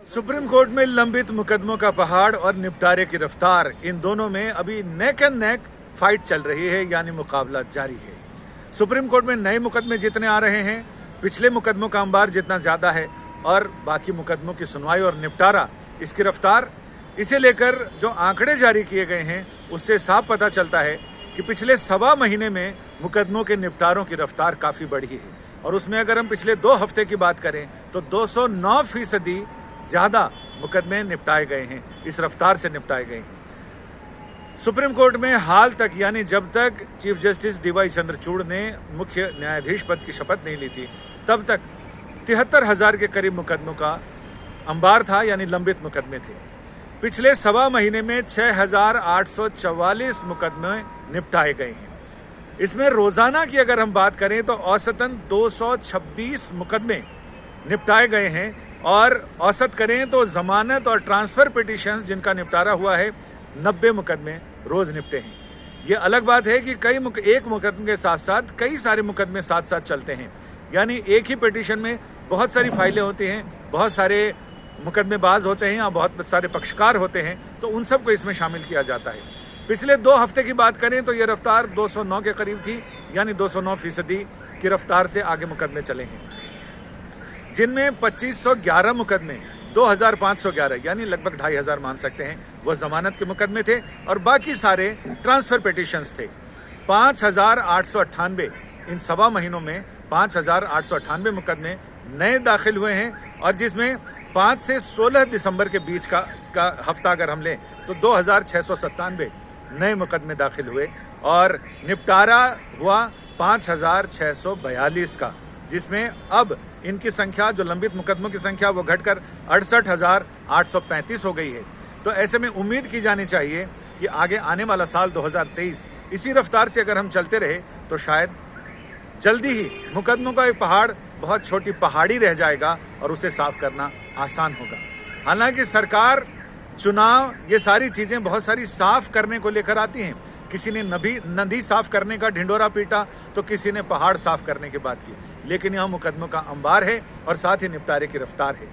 Supreme court में लंबित मुकदमों का पहाड़ और निपटारे की रफ्तार, इन दोनों में अभी नेक एंड नेक फाइट चल रही है, यानी मुकाबला जारी है। सुप्रीम कोर्ट में नए मुकदमे जितने आ रहे हैं, पिछले मुकदमों का अंबार जितना ज़्यादा है और बाकी मुकदमों की सुनवाई और निपटारा, इसकी रफ्तार, इसे लेकर जो आंकड़े जारी किए गए हैं उससे साफ पता चलता है कि पिछले सवा महीने में मुकदमों के निपटारों की रफ्तार काफ़ी बढ़ी है। और उसमें अगर हम पिछले 2 हफ्ते की बात करें तो 209% ज़्यादा मुकदमे निपटाए गए हैं, इस रफ्तार से निपटाए गए हैं। सुप्रीम कोर्ट में हाल तक, यानी जब तक चीफ जस्टिस डीवाई चंद्रचूड़ ने मुख्य न्यायाधीश पद की शपथ नहीं ली थी, तब तक 73,000 के करीब मुकदमों का अंबार था, यानी लंबित मुकदमे थे। पिछले सवा महीने में 6,844 मुकदमे निपटाए गए हैं। इसमें रोजाना की अगर हम बात करें तो औसतन 226 मुकदमे निपटाए गए हैं, और औसत करें तो जमानत और ट्रांसफर पिटिशंस जिनका निपटारा हुआ है 90 मुकदमे रोज निपटे हैं। ये अलग बात है कि एक मुकदमे के साथ साथ कई सारे मुकदमे साथ साथ चलते हैं, यानी एक ही पिटिशन में बहुत सारी फाइलें होती हैं, बहुत सारे मुकदमेबाज होते हैं या बहुत सारे पक्षकार होते हैं, तो उन सबको इसमें शामिल किया जाता है। पिछले 2 हफ्ते की बात करें तो ये रफ्तार 209 के करीब थी, यानी 209% की रफ्तार से आगे मुकदमे चले हैं, जिनमें 2511 मुकदमे, 2511 यानी लगभग 2,500 मान सकते हैं, वो जमानत के मुकदमे थे और बाकी सारे ट्रांसफर पिटिशंस थे। 5,898 इन सवा महीनों में 5,898 मुकदमे नए दाखिल हुए हैं, और जिसमें 5 से 16 दिसंबर के बीच का हफ्ता अगर हम लें तो 2,697 नए मुकदमे दाखिल हुए और निपटारा हुआ 5,642 का, जिसमें अब इनकी संख्या, जो लंबित मुकदमों की संख्या, वो घटकर 68,835 हो गई है। तो ऐसे में उम्मीद की जानी चाहिए कि आगे आने वाला साल 2023 इसी रफ्तार से अगर हम चलते रहे तो शायद जल्दी ही मुकदमों का एक पहाड़ बहुत छोटी पहाड़ी रह जाएगा और उसे साफ करना आसान होगा। हालांकि सरकार, चुनाव, ये सारी चीज़ें बहुत सारी साफ करने को लेकर आती हैं। किसी ने नदी साफ करने का ढिंडोरा पीटा तो किसी ने पहाड़ साफ करने की बात की, लेकिन यहाँ मुकदमों का अंबार है और साथ ही निपटारे की रफ्तार है।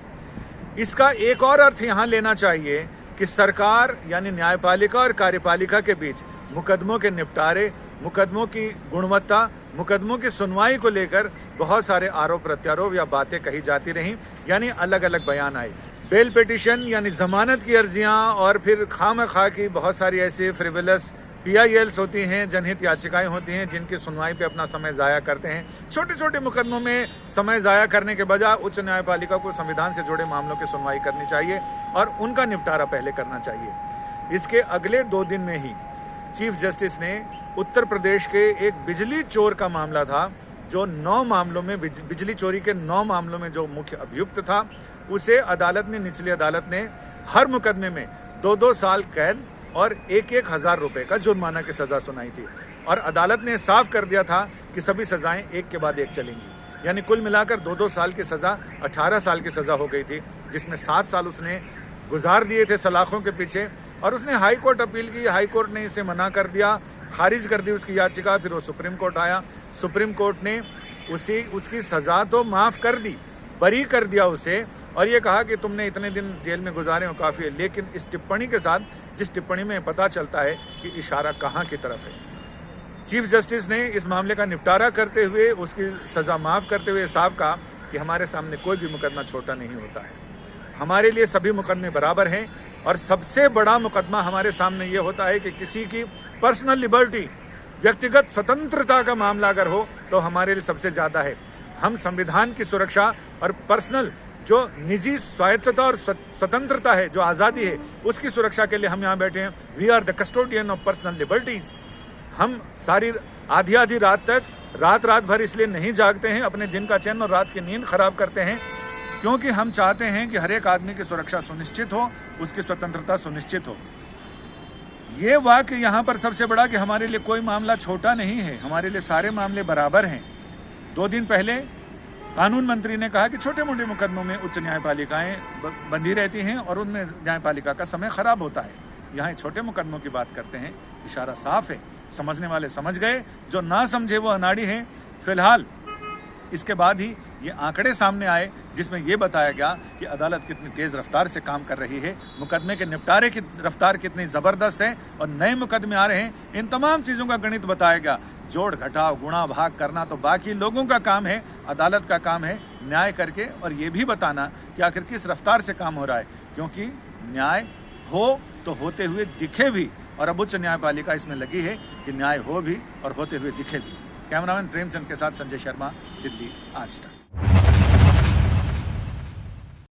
इसका एक और अर्थ यहाँ लेना चाहिए कि सरकार यानी न्यायपालिका और कार्यपालिका के बीच मुकदमों के निपटारे, मुकदमों की गुणवत्ता, मुकदमों की सुनवाई को लेकर बहुत सारे आरोप प्रत्यारोप या बातें कही जाती रहीं, यानी अलग अलग बयान आए। बेल पिटिशन यानी जमानत की अर्जियां और फिर खामखा की बहुत सारी ऐसी फ्रिवलस PILs होती हैं, जनहित याचिकाएं होती हैं, जिनकी सुनवाई पे अपना समय ज़ाया करते हैं। छोटे छोटे मुकदमों में समय ज़ाया करने के बजाय उच्च न्यायपालिका को संविधान से जुड़े मामलों की सुनवाई करनी चाहिए और उनका निपटारा पहले करना चाहिए। इसके अगले 2 दिन में ही चीफ जस्टिस ने उत्तर प्रदेश के एक बिजली चोर का मामला था, जो 9 मामलों में, बिजली चोरी के 9 मामलों में जो मुख्य अभियुक्त था, उसे अदालत ने, निचली अदालत ने हर मुकदमे में 2-2 साल कैद और 1-1 हज़ार रुपए का जुर्माना की सज़ा सुनाई थी। और अदालत ने साफ कर दिया था कि सभी सज़ाएं एक के बाद एक चलेंगी, यानी कुल मिलाकर 2-2 साल की सज़ा 18 साल की सज़ा हो गई थी, जिसमें 7 साल उसने गुजार दिए थे सलाखों के पीछे। और उसने हाई कोर्ट अपील की, हाई कोर्ट ने इसे मना कर दिया, खारिज कर दी उसकी याचिका। फिर वो सुप्रीम कोर्ट आया, सुप्रीम कोर्ट ने उसकी सज़ा तो माफ़ कर दी, बरी कर दिया उसे, और ये कहा कि तुमने इतने दिन जेल में गुजारे हो, काफ़ी है। लेकिन इस टिप्पणी के साथ, जिस टिप्पणी में पता चलता है कि इशारा कहाँ की तरफ है। चीफ जस्टिस ने इस मामले का निपटारा करते हुए, उसकी सज़ा माफ़ करते हुए साफ कहा कि हमारे सामने कोई भी मुकदमा छोटा नहीं होता है, हमारे लिए सभी मुकदमे बराबर हैं। और सबसे बड़ा मुकदमा हमारे सामने ये होता है कि किसी की पर्सनल लिबर्टी, व्यक्तिगत स्वतंत्रता का मामला अगर हो तो हमारे लिए सबसे ज़्यादा है। हम संविधान की सुरक्षा और पर्सनल, जो निजी स्वायत्तता और स्वतंत्रता है, जो आज़ादी है, उसकी सुरक्षा के लिए हम यहाँ बैठे हैं। We are the custodian of personal liberties. हम सारी आधी रात तक, रात भर इसलिए नहीं जागते हैं, अपने दिन का चैन और रात की नींद खराब करते हैं, क्योंकि हम चाहते हैं कि हर एक आदमी की सुरक्षा सुनिश्चित हो, उसकी स्वतंत्रता सुनिश्चित हो। ये वाक्य यहाँ पर सबसे बड़ा कि हमारे लिए कोई मामला छोटा नहीं है, हमारे लिए सारे मामले बराबर हैं। 2 दिन पहले कानून मंत्री ने कहा कि छोटे मोटे मुकदमों में उच्च न्यायपालिकाएं बंधी रहती हैं और उनमें न्यायपालिका का समय खराब होता है। यहाँ छोटे मुकदमों की बात करते हैं, इशारा साफ है, समझने वाले समझ गए, जो ना समझे वो अनाड़ी हैं। फिलहाल इसके बाद ही ये आंकड़े सामने आए जिसमें ये बताया गया कि अदालत कितनी तेज़ रफ्तार से काम कर रही है, मुकदमे के निपटारे की रफ्तार कितनी ज़बरदस्त है और नए मुकदमे आ रहे हैं। इन तमाम चीज़ों का गणित बताया गया। जोड़ घटाव गुणा भाग करना तो बाकी लोगों का काम है, अदालत का काम है न्याय करके और ये भी बताना कि आखिर किस रफ्तार से काम हो रहा है, क्योंकि न्याय हो तो होते हुए दिखे भी, और अब उच्च न्यायपालिका इसमें लगी है कि न्याय हो भी और होते हुए दिखे भी। कैमरामैन प्रेमचंद के साथ संजय शर्मा, दिल्ली आज तक।